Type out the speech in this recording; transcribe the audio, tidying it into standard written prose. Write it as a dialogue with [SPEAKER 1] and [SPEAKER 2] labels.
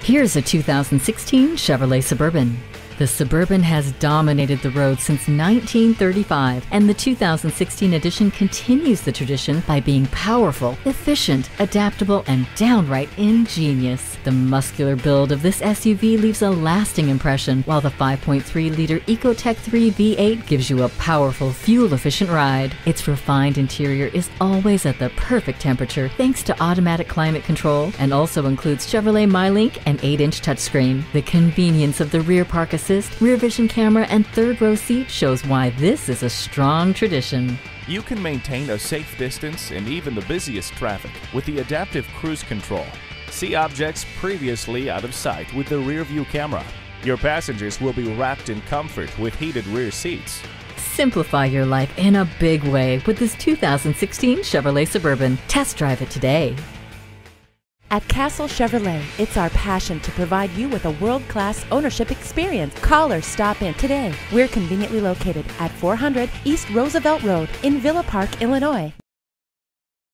[SPEAKER 1] Here's a 2016 Chevrolet Suburban. The Suburban has dominated the road since 1935, and the 2016 edition continues the tradition by being powerful, efficient, adaptable, and downright ingenious. The muscular build of this SUV leaves a lasting impression, while the 5.3-liter Ecotec 3 V8 gives you a powerful, fuel-efficient ride. Its refined interior is always at the perfect temperature thanks to automatic climate control, and also includes Chevrolet MyLink and 8-inch touchscreen. The convenience of the rear park assist, rear vision camera, and third-row seat shows why this is a strong tradition.
[SPEAKER 2] You can maintain a safe distance in even the busiest traffic with the adaptive cruise control. See objects previously out of sight with the rear view camera. Your passengers will be wrapped in comfort with heated rear seats.
[SPEAKER 1] Simplify your life in a big way with this 2016 Chevrolet Suburban. Test drive it today.
[SPEAKER 3] At Castle Chevrolet, it's our passion to provide you with a world-class ownership experience. Call or stop in today. We're conveniently located at 400 East Roosevelt Road in Villa Park, Illinois.